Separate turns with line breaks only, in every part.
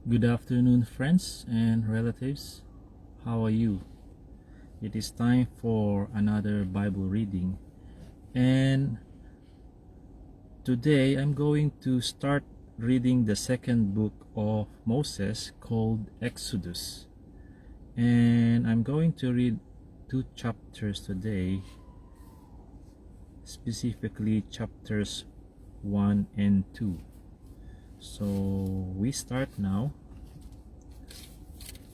Good afternoon, friends and relatives. How are you? It is time for another Bible reading, and today I'm going to start reading the second book of Moses called Exodus. And I'm going to read two chapters today, specifically chapters 1 and 2. So we start now,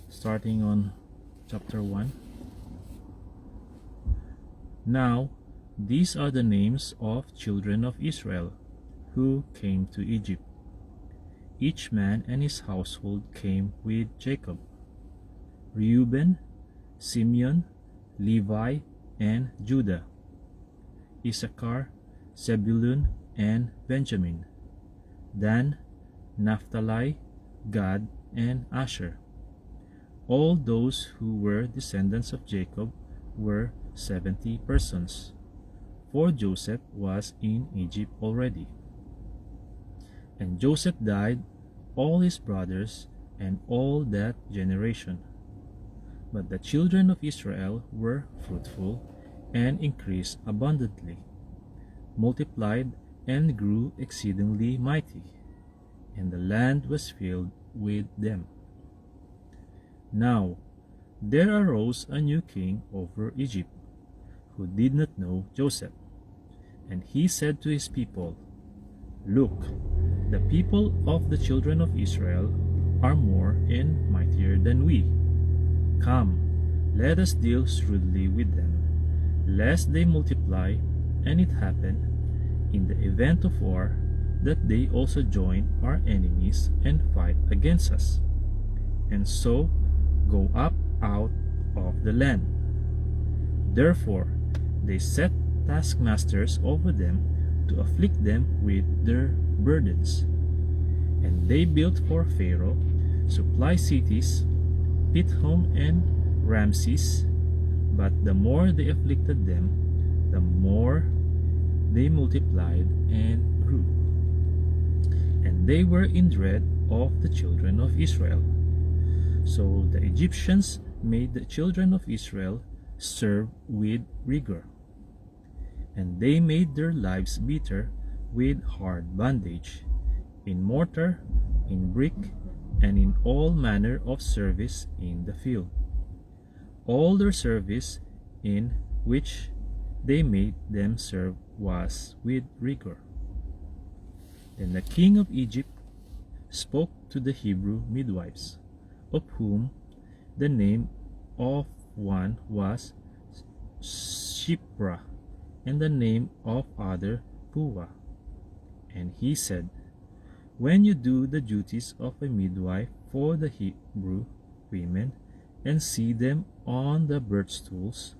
starting on chapter 1. Now, these are the names of children of Israel who came to Egypt. Each man and his household came with Jacob: Reuben, Simeon, Levi, and Judah; Issachar, Zebulun, and Benjamin; Dan, Naphtali, Gad, and Asher. All those who were descendants of Jacob were 70 persons, for Joseph was in Egypt already. And Joseph died, all his brothers, and all that generation. But the children of Israel were fruitful and increased abundantly, multiplied and grew exceedingly mighty, and the land was filled with them. Now there arose a new king over Egypt, who did not know Joseph. And he said to his people, "Look, the people of the children of Israel are more and mightier than we. Come, let us deal shrewdly with them, lest they multiply, and it happen, in the event of war, that they also join our enemies and fight against us, and so go up out of the land." Therefore they set taskmasters over them to afflict them with their burdens. And they built for Pharaoh supply cities, Pithom and Ramses. But the more they afflicted them, the more they multiplied and grew. And they were in dread of the children of Israel. So the Egyptians made the children of Israel serve with rigor, and they made their lives bitter with hard bondage, in mortar, in brick, and in all manner of service in the field. All their service in which they made them serve was with rigor. Then the king of Egypt spoke to the Hebrew midwives, of whom the name of one was Shipra, and the name of other Puah. And he said, "When you do the duties of a midwife for the Hebrew women, and see them on the birth stools,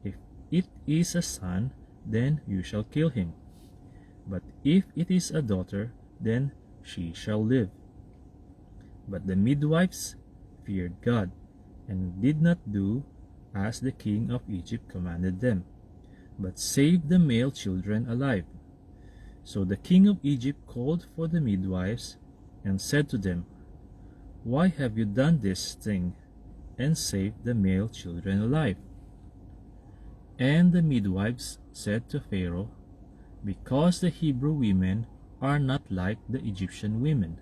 if it is a son, then you shall kill him. But if it is a daughter, then she shall live." But the midwives feared God, and did not do as the king of Egypt commanded them, but saved the male children alive. So the king of Egypt called for the midwives, and said to them, "Why have you done this thing, and saved the male children alive?" And the midwives said to Pharaoh, "Because the Hebrew women are not like the Egyptian women,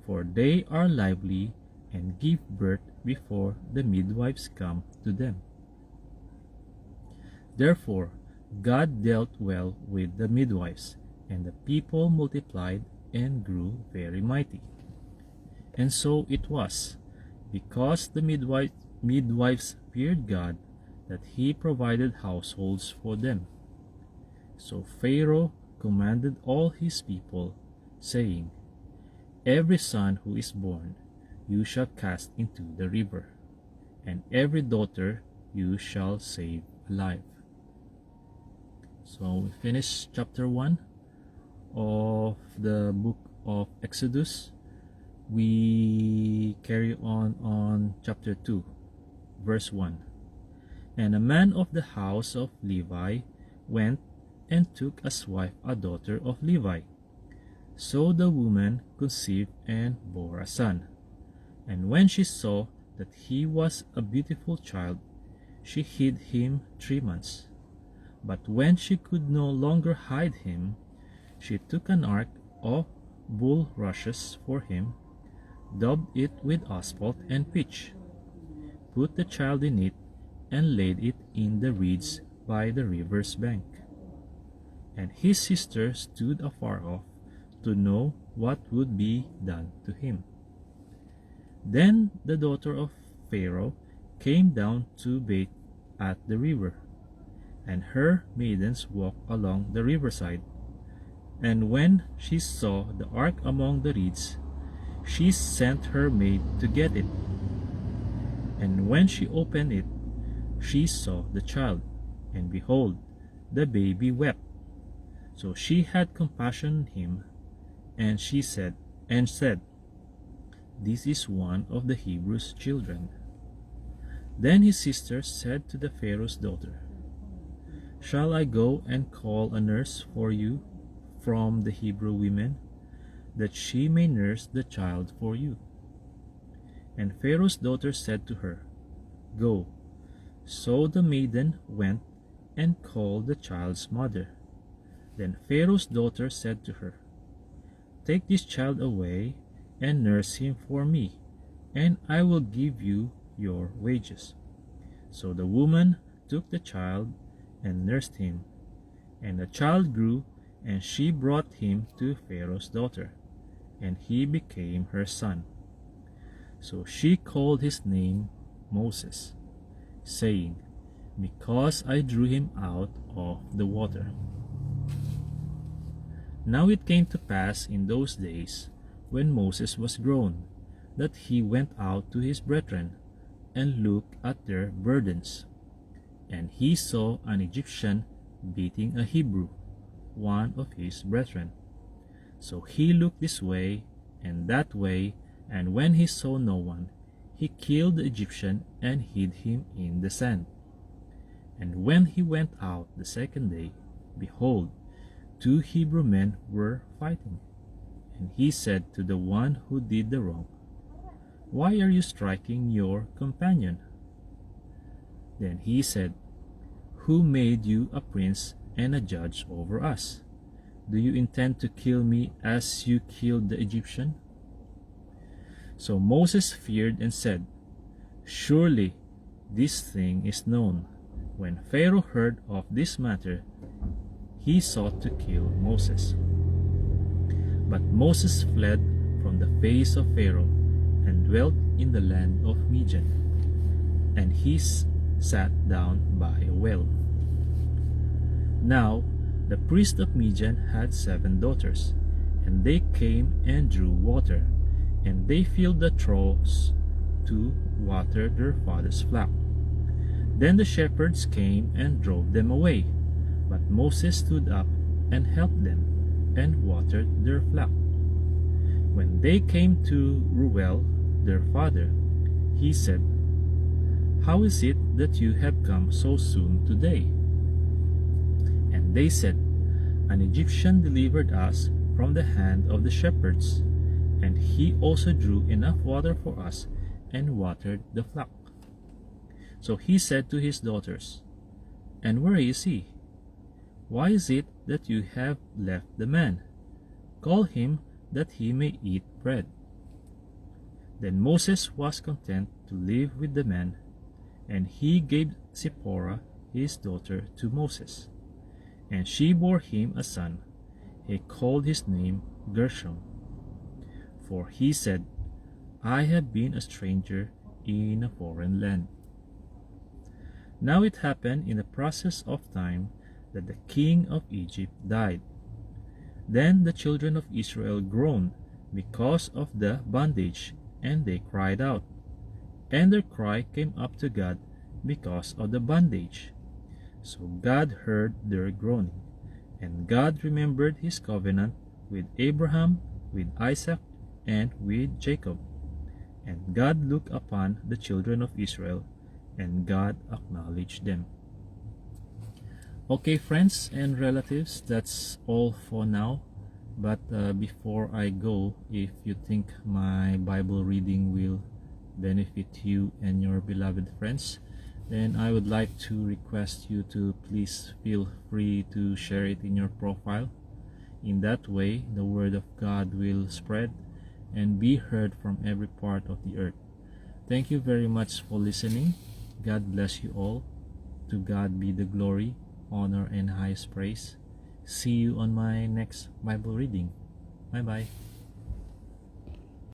for they are lively and give birth before the midwives come to them." Therefore God dealt well with the midwives, and the people multiplied and grew very mighty. And so it was, because the midwives feared God, that he provided households for them. So Pharaoh commanded all his people, saying, "Every son who is born you shall cast into the river, and every daughter you shall save alive." So we finish chapter 1 of the book of Exodus. We carry on chapter 2, verse 1. And a man of the house of Levi went and took as wife a daughter of Levi. So the woman conceived and bore a son. And when she saw that he was a beautiful child, she hid him 3 months. But when she could no longer hide him, she took an ark of bulrushes for him, daubed it with asphalt and pitch, put the child in it, and laid it in the reeds by the river's bank. And his sister stood afar off to know what would be done to him. Then the daughter of Pharaoh came down to bathe at the river, and her maidens walked along the riverside. And when she saw the ark among the reeds, she sent her maid to get it. And when she opened it, she saw the child, and behold, the baby wept. So she had compassion on him, and she said, "This is one of the Hebrews' children." Then his sister said to the Pharaoh's daughter, "Shall I go and call a nurse for you from the Hebrew women, that she may nurse the child for you?" And Pharaoh's daughter said to her, "Go." So the maiden went and called the child's mother. Then Pharaoh's daughter said to her, "Take this child away and nurse him for me, and I will give you your wages." So the woman took the child and nursed him. And the child grew, and she brought him to Pharaoh's daughter, and he became her son. So she called his name Moses, saying, "Because I drew him out of the water." Now it came to pass in those days, when Moses was grown, that he went out to his brethren, and looked at their burdens. And he saw an Egyptian beating a Hebrew, one of his brethren. So he looked this way and that way, and when he saw no one, he killed the Egyptian and hid him in the sand. And when he went out the second day, behold, 2 Hebrew men were fighting. And he said to the one who did the wrong, "Why are you striking your companion?" Then he said, "Who made you a prince and a judge over us? Do you intend to kill me as you killed the Egyptian?" So Moses feared and said, "Surely this thing is known." When Pharaoh heard of this matter, he sought to kill Moses. But Moses fled from the face of Pharaoh and dwelt in the land of Midian, and he sat down by a well. Now the priest of Midian had 7 daughters, and they came and drew water, and they filled the troughs to water their father's flock. Then the shepherds came and drove them away, but Moses stood up and helped them, and watered their flock. When they came to Reuel, their father, he said, "How is it that you have come so soon today?" And they said, "An Egyptian delivered us from the hand of the shepherds, and he also drew enough water for us and watered the flock." So he said to his daughters, "And where is he? Why is it that you have left the man? Call him, that he may eat bread." Then Moses was content to live with the man, and he gave Zipporah his daughter to Moses, and she bore him a son. He called his name Gershom, for he said, "I have been a stranger in a foreign land." Now it happened in the process of time that the king of Egypt died. Then the children of Israel groaned because of the bondage, and they cried out. And their cry came up to God because of the bondage. So God heard their groaning, and God remembered his covenant with Abraham, with Isaac, and with Jacob. And God looked upon the children of Israel, and God acknowledged them. Okay, friends and relatives, that's all for now. But before I go, if you think my Bible reading will benefit you and your beloved friends, then I would like to request you to please feel free to share it in your profile. In that way, the word of God will spread and be heard from every part of the earth. Thank you very much for listening. God bless you all. To God be the glory, honor, and highest praise. See you on my next Bible reading. Bye bye.